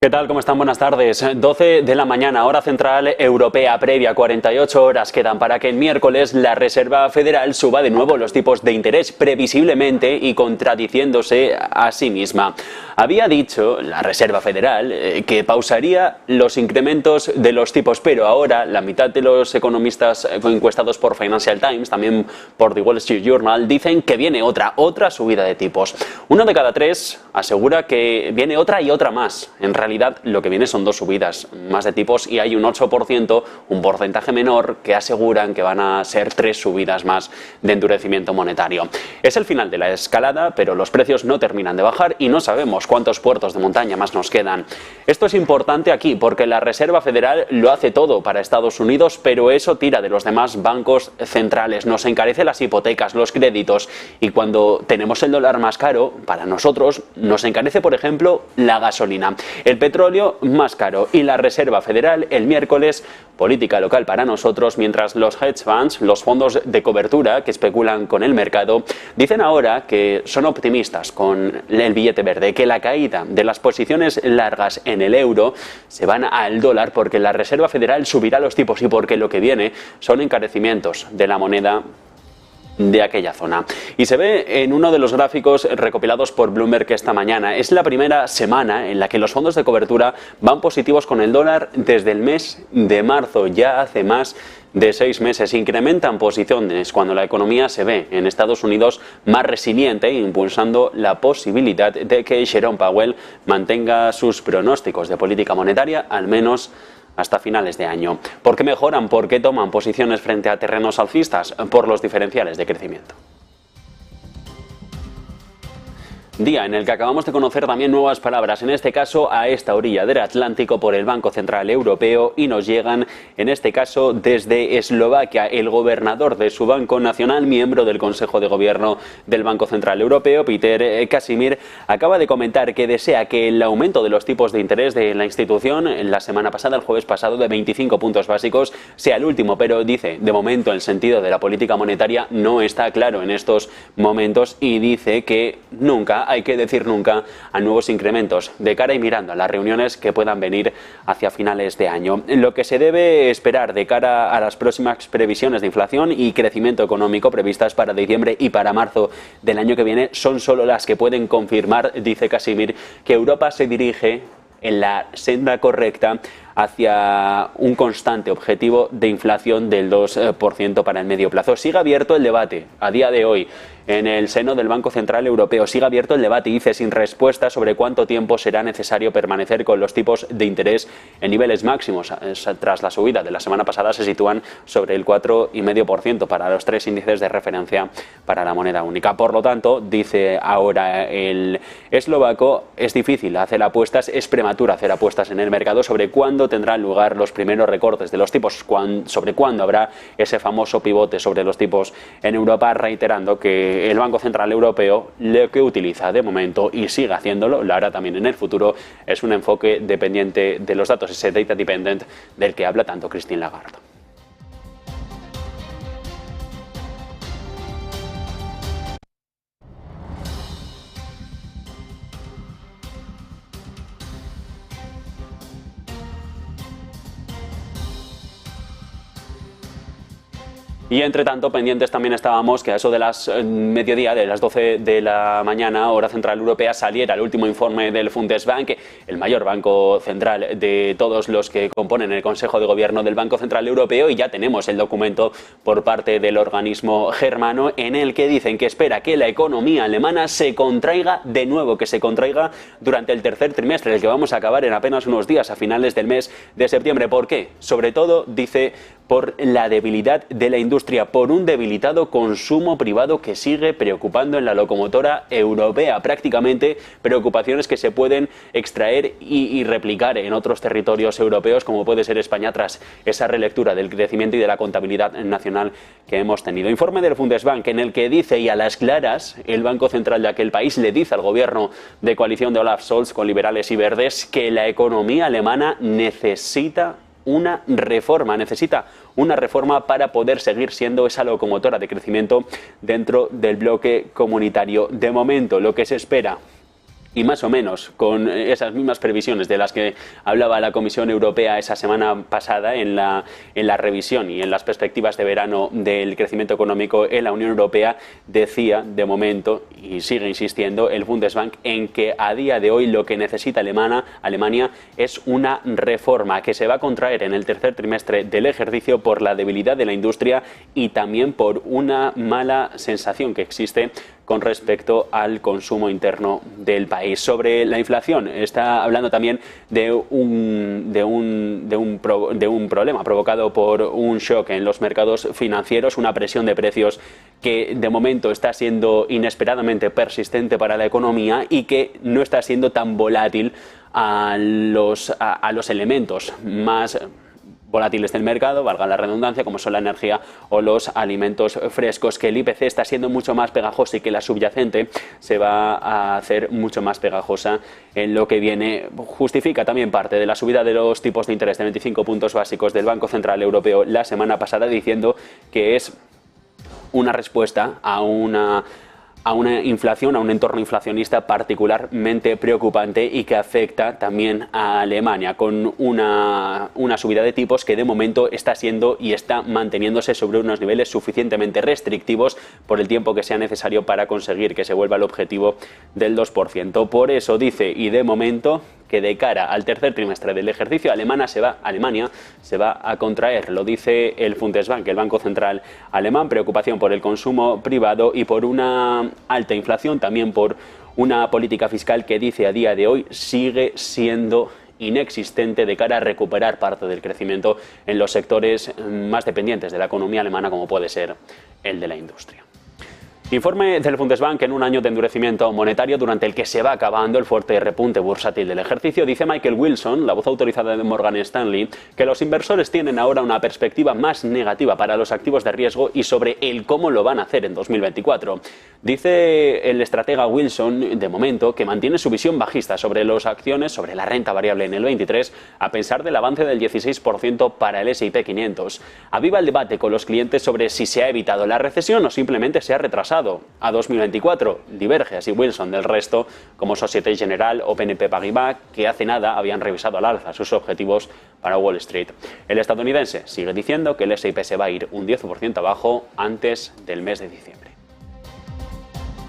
¿Qué tal? ¿Cómo están? Buenas tardes. 12 de la mañana, hora central europea previa. 48 horas quedan para que el miércoles la Reserva Federal suba de nuevo los tipos de interés, previsiblemente y contradiciéndose a sí misma. Había dicho la Reserva Federal que pausaría los incrementos de los tipos, pero ahora la mitad de los economistas encuestados por Financial Times, también por The Wall Street Journal, dicen que viene otra subida de tipos. Uno de cada tres asegura que viene otra y otra más. En realidad lo que viene son dos subidas más de tipos y hay un 8%, un porcentaje menor, que aseguran que van a ser tres subidas más de endurecimiento monetario. Es el final de la escalada, pero los precios no terminan de bajar y no sabemos cuántos puertos de montaña más nos quedan. Esto es importante aquí porque la Reserva Federal lo hace todo para Estados Unidos, pero eso tira de los demás bancos centrales, nos encarece las hipotecas, los créditos, y cuando tenemos el dólar más caro, para nosotros nos encarece, por ejemplo, la gasolina. El petróleo más caro y la Reserva Federal el miércoles, política local para nosotros, mientras los hedge funds, los fondos de cobertura que especulan con el mercado, dicen ahora que son optimistas con el billete verde, que la caída de las posiciones largas en el euro se van al dólar porque la Reserva Federal subirá los tipos y porque lo que viene son encarecimientos de la moneda de aquella zona. Y se ve en uno de los gráficos recopilados por Bloomberg esta mañana. Es la primera semana en la que los fondos de cobertura van positivos con el dólar desde el mes de marzo, ya hace más de 6 meses. Incrementan posiciones cuando la economía se ve en Estados Unidos más resiliente, impulsando la posibilidad de que Jerome Powell mantenga sus pronósticos de política monetaria, al menos hasta finales de año. ¿Por qué mejoran? ¿Por qué toman posiciones frente a terrenos alcistas? Por los diferenciales de crecimiento. Día en el que acabamos de conocer también nuevas palabras, en este caso a esta orilla del Atlántico por el Banco Central Europeo, y nos llegan en este caso desde Eslovaquia. El gobernador de su Banco Nacional, miembro del Consejo de Gobierno del Banco Central Europeo, Peter Casimir, acaba de comentar que desea que el aumento de los tipos de interés de la institución la semana pasada, el jueves pasado, de 25 puntos básicos, sea el último, pero dice, de momento el sentido de la política monetaria no está claro en estos momentos, y dice que nunca hay que decir nunca a nuevos incrementos de cara y mirando a las reuniones que puedan venir hacia finales de año. Lo que se debe esperar de cara a las próximas previsiones de inflación y crecimiento económico previstas para diciembre y para marzo del año que viene son solo las que pueden confirmar, dice Casimir, que Europa se dirige en la senda correcta hacia un constante objetivo de inflación del 2% para el medio plazo. Sigue abierto el debate a día de hoy en el seno del Banco Central Europeo. Sigue abierto el debate, dice, sin respuesta sobre cuánto tiempo será necesario permanecer con los tipos de interés en niveles máximos. Tras la subida de la semana pasada se sitúan sobre el 4,5% para los tres índices de referencia para la moneda única. Por lo tanto, dice ahora el eslovaco, es difícil hacer apuestas, es prematuro hacer apuestas en el mercado sobre cuándo tendrán lugar los primeros recortes de los tipos, sobre cuándo habrá ese famoso pivote sobre los tipos en Europa, reiterando que el Banco Central Europeo lo que utiliza de momento, y sigue haciéndolo, lo hará también en el futuro, es un enfoque dependiente de los datos, ese data dependent del que habla tanto Christine Lagarde. Y entre tanto, pendientes también estábamos que a eso de las mediodía, de las 12 de la mañana, hora central europea, saliera el último informe del Bundesbank, el mayor banco central de todos los que componen el Consejo de Gobierno del Banco Central Europeo, y ya tenemos el documento por parte del organismo germano en el que dicen que espera que la economía alemana se contraiga de nuevo, que se contraiga durante el tercer trimestre, el que vamos a acabar en apenas unos días, a finales del mes de septiembre. ¿Por qué? Sobre todo, dice, por la debilidad de la industria, por un debilitado consumo privado que sigue preocupando en la locomotora europea. Prácticamente preocupaciones que se pueden extraer y replicar en otros territorios europeos, como puede ser España, tras esa relectura del crecimiento y de la contabilidad nacional que hemos tenido. Informe del Bundesbank en el que dice, y a las claras, el Banco Central de aquel país le dice al gobierno de coalición de Olaf Scholz con liberales y verdes que la economía alemana necesita una reforma para poder seguir siendo esa locomotora de crecimiento dentro del bloque comunitario. De momento, lo que se espera y más o menos con esas mismas previsiones de las que hablaba la Comisión Europea esa semana pasada en la revisión y en las perspectivas de verano del crecimiento económico en la Unión Europea, decía de momento, y sigue insistiendo el Bundesbank, en que a día de hoy lo que necesita Alemania es una reforma que se va a contraer en el tercer trimestre del ejercicio por la debilidad de la industria y también por una mala sensación que existe con respecto al consumo interno del país. Sobre la inflación, está hablando también de un problema provocado por un shock en los mercados financieros, una presión de precios que de momento está siendo inesperadamente persistente para la economía y que no está siendo tan volátil a los elementos más volátiles del mercado, valga la redundancia, como son la energía o los alimentos frescos, que el IPC está siendo mucho más pegajoso y que la subyacente se va a hacer mucho más pegajosa en lo que viene. Justifica también parte de la subida de los tipos de interés de 25 puntos básicos del Banco Central Europeo la semana pasada, diciendo que es una respuesta a una inflación, a un entorno inflacionista particularmente preocupante y que afecta también a Alemania, con una subida de tipos que de momento está siendo y está manteniéndose sobre unos niveles suficientemente restrictivos por el tiempo que sea necesario para conseguir que se vuelva al objetivo del 2%. Por eso dice, y de momento, que de cara al tercer trimestre del ejercicio Alemania se va a contraer. Lo dice el Bundesbank, el Banco Central alemán. Preocupación por el consumo privado y por una alta inflación, también por una política fiscal que dice a día de hoy sigue siendo inexistente de cara a recuperar parte del crecimiento en los sectores más dependientes de la economía alemana, como puede ser el de la industria. Informe del Bundesbank en un año de endurecimiento monetario durante el que se va acabando el fuerte repunte bursátil del ejercicio. Dice Michael Wilson, la voz autorizada de Morgan Stanley, que los inversores tienen ahora una perspectiva más negativa para los activos de riesgo y sobre el cómo lo van a hacer en 2024. Dice el estratega Wilson, de momento, que mantiene su visión bajista sobre las acciones, sobre la renta variable en el 23, a pesar del avance del 16% para el S&P 500. Aviva el debate con los clientes sobre si se ha evitado la recesión o simplemente se ha retrasado a 2024. Diverge así Wilson del resto, como Société Générale o BNP Paribas, que hace nada habían revisado al alza sus objetivos para Wall Street. El estadounidense sigue diciendo que el S&P se va a ir un 10% abajo antes del mes de diciembre.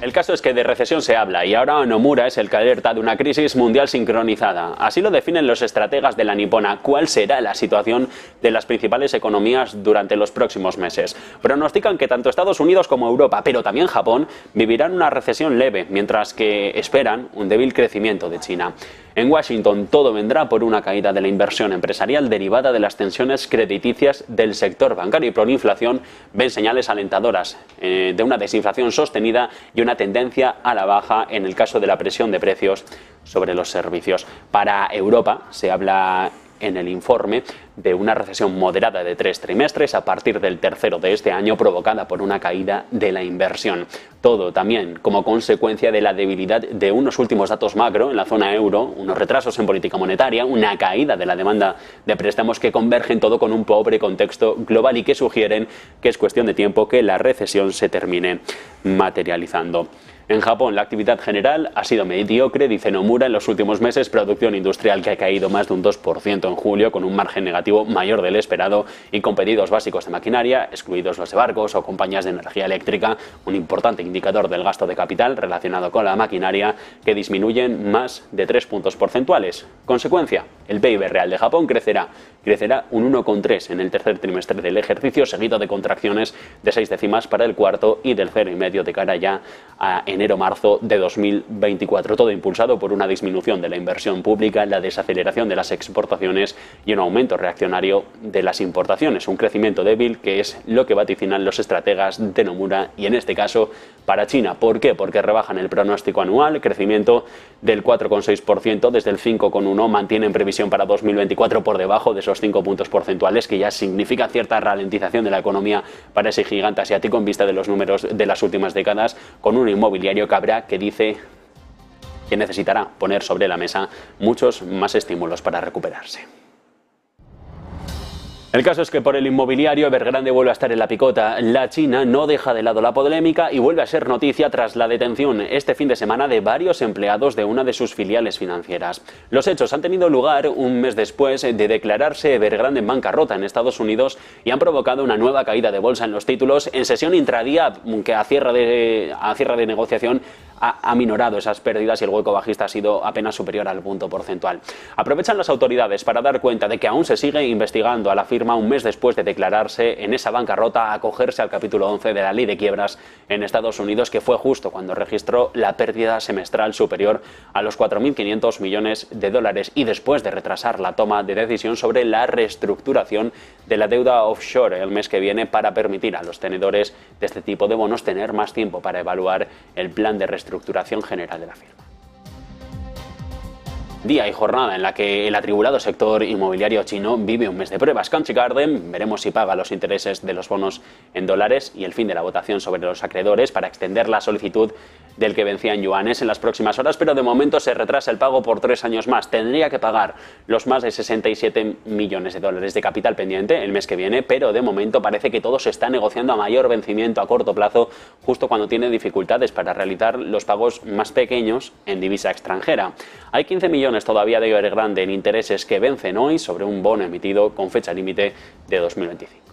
El caso es que de recesión se habla y ahora Nomura es el que alerta de una crisis mundial sincronizada. Así lo definen los estrategas de la nipona. ¿Cuál será la situación de las principales economías durante los próximos meses? Pronostican que tanto Estados Unidos como Europa, pero también Japón, vivirán una recesión leve, mientras que esperan un débil crecimiento de China. En Washington todo vendrá por una caída de la inversión empresarial derivada de las tensiones crediticias del sector bancario y por inflación. Ven señales alentadoras de una desinflación sostenida y una tendencia a la baja en el caso de la presión de precios sobre los servicios. Para Europa se habla en el informe de una recesión moderada de 3 trimestres a partir del tercero de este año, provocada por una caída de la inversión. Todo también como consecuencia de la debilidad de unos últimos datos macro en la zona euro, unos retrasos en política monetaria, una caída de la demanda de préstamos que convergen todo con un pobre contexto global y que sugieren que es cuestión de tiempo que la recesión se termine materializando. En Japón la actividad general ha sido mediocre, dice Nomura, en los últimos meses, producción industrial que ha caído más de un 2% en julio, con un margen negativo mayor del esperado y con pedidos básicos de maquinaria, excluidos los de barcos o compañías de energía eléctrica, un importante indicador del gasto de capital relacionado con la maquinaria, que disminuyen más de 3 puntos porcentuales. Consecuencia, el PIB real de Japón crecerá un 1,3 en el tercer trimestre del ejercicio, seguido de contracciones de 6 décimas para el cuarto y del 0,5 de cara ya a enero-marzo de 2024. Todo impulsado por una disminución de la inversión pública, la desaceleración de las exportaciones y un aumento reaccionario de las importaciones. Un crecimiento débil que es lo que vaticinan los estrategas de Nomura y en este caso para China. ¿Por qué? Porque rebajan el pronóstico anual, crecimiento del 4,6% desde el 5,1%, mantienen previsión para 2024 por debajo de esos 5 puntos porcentuales, que ya significa cierta ralentización de la economía para ese gigante asiático en vista de los números de las últimas décadas, con un inmobiliario que dice que necesitará poner sobre la mesa muchos más estímulos para recuperarse. El caso es que por el inmobiliario Evergrande vuelve a estar en la picota. La China no deja de lado la polémica y vuelve a ser noticia tras la detención este fin de semana de varios empleados de una de sus filiales financieras. Los hechos han tenido lugar un mes después de declararse Evergrande en bancarrota en Estados Unidos y han provocado una nueva caída de bolsa en los títulos en sesión intradía que a cierre de negociación ha aminorado esas pérdidas y el hueco bajista ha sido apenas superior al punto porcentual. Aprovechan las autoridades para dar cuenta de que aún se sigue investigando a la firma un mes después de declararse en esa bancarrota, a acogerse al capítulo 11 de la ley de quiebras en Estados Unidos, que fue justo cuando registró la pérdida semestral superior a los 4.500 millones de dólares y después de retrasar la toma de decisión sobre la reestructuración de la deuda offshore el mes que viene para permitir a los tenedores de este tipo de bonos tener más tiempo para evaluar el plan de reestructuración general de la firma. Día y jornada en la que el atribulado sector inmobiliario chino vive un mes de pruebas. Country Garden, veremos si paga los intereses de los bonos en dólares y el fin de la votación sobre los acreedores para extender la solicitud del que vencía en yuanes en las próximas horas, pero de momento se retrasa el pago por 3 años más. Tendría que pagar los más de 67 millones de dólares de capital pendiente el mes que viene, pero de momento parece que todo se está negociando a mayor vencimiento a corto plazo, justo cuando tiene dificultades para realizar los pagos más pequeños en divisa extranjera. Hay 15 millones todavía de Evergrande en intereses que vencen hoy sobre un bono emitido con fecha límite de 2025.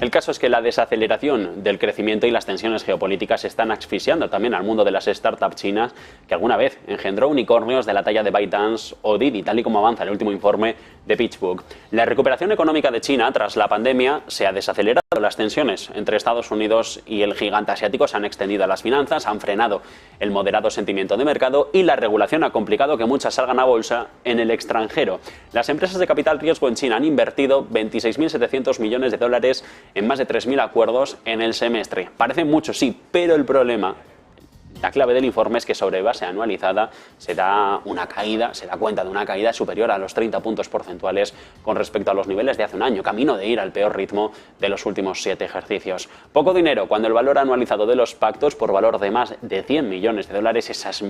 El caso es que la desaceleración del crecimiento y las tensiones geopolíticas están asfixiando también al mundo de las startups chinas, que alguna vez engendró unicornios de la talla de ByteDance o Didi, tal y como avanza el último informe de PitchBook. La recuperación económica de China tras la pandemia se ha desacelerado. Las tensiones entre Estados Unidos y el gigante asiático se han extendido a las finanzas, han frenado el moderado sentimiento de mercado y la regulación ha complicado que muchas salgan a bolsa en el extranjero. Las empresas de capital riesgo en China han invertido 26.700 millones de dólares en más de 3.000 acuerdos en el semestre. Parece mucho, sí, pero el problema, la clave del informe es que sobre base anualizada se da cuenta de una caída superior a los 30 puntos porcentuales con respecto a los niveles de hace un año, camino de ir al peor ritmo de los últimos 7 ejercicios. Poco dinero cuando el valor anualizado de los pactos por valor de más de 100 millones de dólares, esos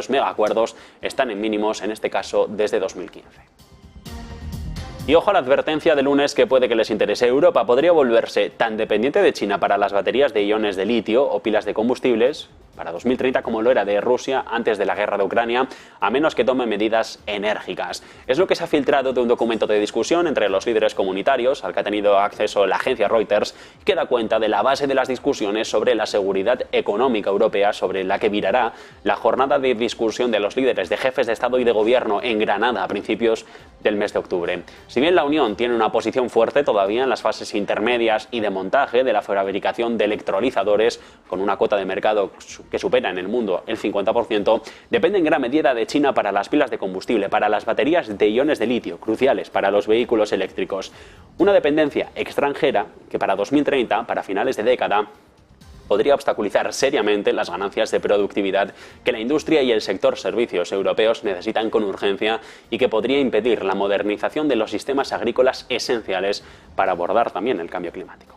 mega acuerdos, están en mínimos, en este caso, desde 2015. Y ojo a la advertencia de lunes que puede que les interese. Europa podría volverse tan dependiente de China para las baterías de iones de litio o pilas de combustibles para 2030 como lo era de Rusia antes de la guerra de Ucrania, a menos que tome medidas enérgicas. Es lo que se ha filtrado de un documento de discusión entre los líderes comunitarios, al que ha tenido acceso la agencia Reuters, que da cuenta de la base de las discusiones sobre la seguridad económica europea, sobre la que virará la jornada de discusión de los líderes de jefes de Estado y de Gobierno en Granada a principios del mes de octubre. Si bien la Unión tiene una posición fuerte todavía en las fases intermedias y de montaje de la fabricación de electrolizadores, con una cuota de mercado que supera en el mundo el 50%, depende en gran medida de China para las pilas de combustible, para las baterías de iones de litio, cruciales para los vehículos eléctricos. Una dependencia extranjera que para 2030, para finales de década, podría obstaculizar seriamente las ganancias de productividad que la industria y el sector servicios europeos necesitan con urgencia y que podría impedir la modernización de los sistemas agrícolas esenciales para abordar también el cambio climático.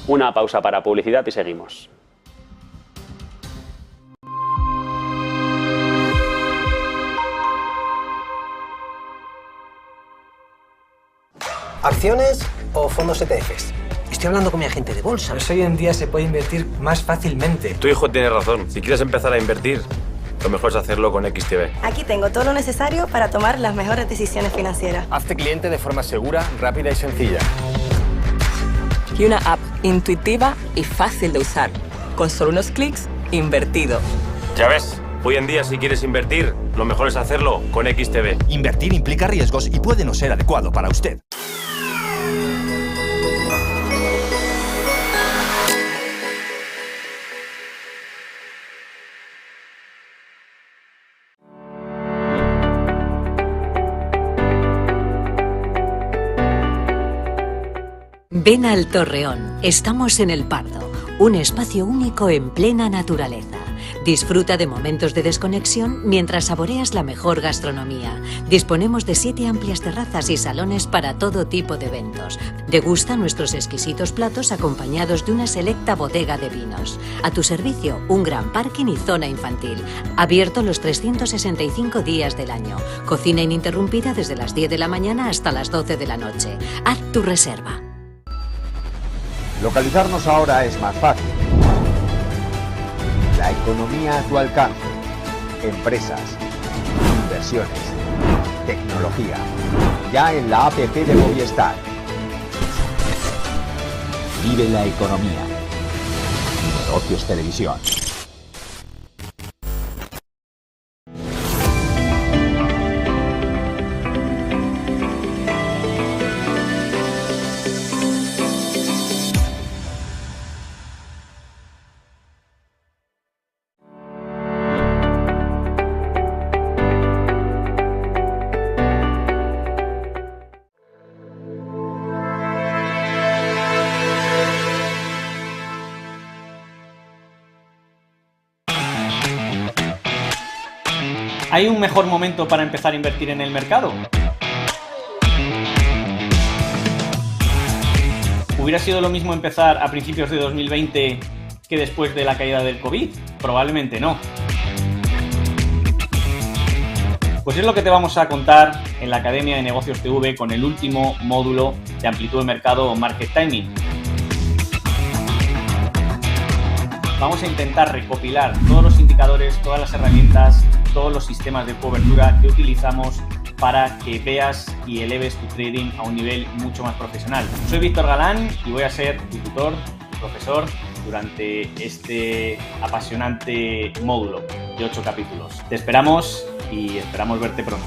Una pausa para publicidad y seguimos. ¿Acciones o fondos ETFs? Estoy hablando con mi agente de bolsa. Pues hoy en día se puede invertir más fácilmente. Tu hijo tiene razón. Si quieres empezar a invertir, lo mejor es hacerlo con XTB. Aquí tengo todo lo necesario para tomar las mejores decisiones financieras. Hazte cliente de forma segura, rápida y sencilla. Y una app intuitiva y fácil de usar. Con solo unos clics, invertido. Ya ves, hoy en día si quieres invertir, lo mejor es hacerlo con XTB. Invertir implica riesgos y puede no ser adecuado para usted. Ven al Torreón. Estamos en El Pardo, un espacio único en plena naturaleza. Disfruta de momentos de desconexión mientras saboreas la mejor gastronomía. Disponemos de 7 amplias terrazas y salones para todo tipo de eventos. Degusta nuestros exquisitos platos acompañados de una selecta bodega de vinos. A tu servicio, un gran parking y zona infantil. Abierto los 365 días del año. Cocina ininterrumpida desde las 10 de la mañana hasta las 12 de la noche. Haz tu reserva. Localizarnos ahora es más fácil. La economía a tu alcance. Empresas, inversiones, tecnología. Ya en la app de Movistar. Vive la economía. Negocios Televisión. ¿Hay un mejor momento para empezar a invertir en el mercado? ¿Hubiera sido lo mismo empezar a principios de 2020 que después de la caída del COVID? Probablemente no. Pues es lo que te vamos a contar en la Academia de Negocios TV con el último módulo de amplitud de mercado o Market Timing. Vamos a intentar recopilar todos los indicadores, todas las herramientas, todos los sistemas de cobertura que utilizamos para que veas y eleves tu trading a un nivel mucho más profesional. Soy Víctor Galán y voy a ser tu tutor, tu profesor, durante este apasionante módulo de 8 capítulos. Te esperamos y esperamos verte pronto.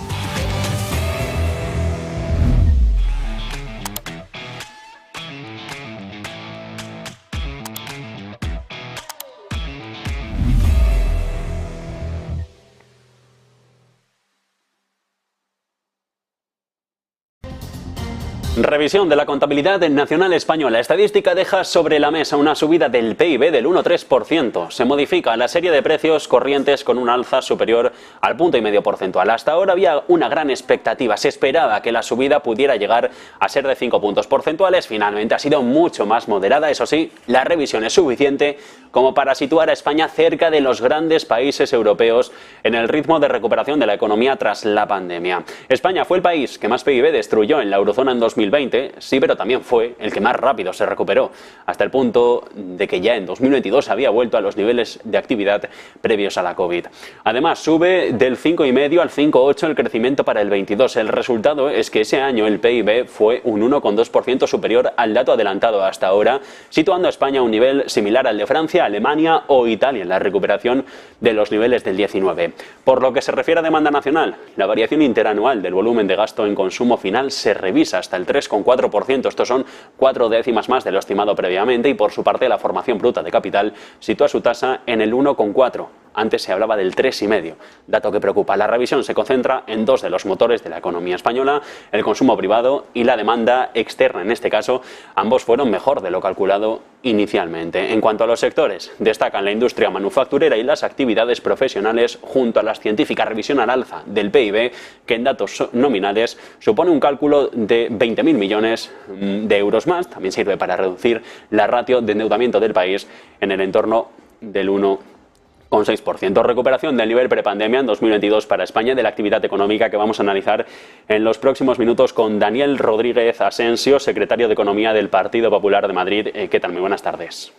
Revisión de la contabilidad nacional española. Estadística deja sobre la mesa una subida del PIB del 1,3%. Se modifica la serie de precios corrientes con un alza superior al 1,5 porcentual. Hasta ahora había una gran expectativa. Se esperaba que la subida pudiera llegar a ser de 5 puntos porcentuales. Finalmente ha sido mucho más moderada. Eso sí, la revisión es suficiente como para situar a España cerca de los grandes países europeos en el ritmo de recuperación de la economía tras la pandemia. España fue el país que más PIB destruyó en la eurozona en 2020, sí, pero también fue el que más rápido se recuperó, hasta el punto de que ya en 2022 había vuelto a los niveles de actividad previos a la COVID. Además, sube del 5,5 al 5,8 el crecimiento para el 22. El resultado es que ese año el PIB fue un 1,2% superior al dato adelantado hasta ahora, situando a España a un nivel similar al de Francia, Alemania o Italia en la recuperación de los niveles del 19. Por lo que se refiere a demanda nacional, la variación interanual del volumen de gasto en consumo final se revisa hasta el 3,4%. Estos son 4 décimas más de lo estimado previamente y por su parte la formación bruta de capital sitúa su tasa en el 1,4%. Antes se hablaba del 3,5%, dato que preocupa. La revisión se concentra en dos de los motores de la economía española, el consumo privado y la demanda externa. En este caso, ambos fueron mejor de lo calculado inicialmente. En cuanto a los sectores, destacan la industria manufacturera y las actividades profesionales junto a las científicas. Revisión al alza del PIB, que en datos nominales supone un cálculo de 20.000 millones de euros más. También sirve para reducir la ratio de endeudamiento del país en el entorno del 1,6%. Recuperación del nivel prepandemia en 2022 para España de la actividad económica que vamos a analizar en los próximos minutos con Daniel Rodríguez Asensio, secretario de Economía del Partido Popular de Madrid. ¿Qué tal? Muy buenas tardes.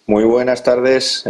Muy buenas tardes.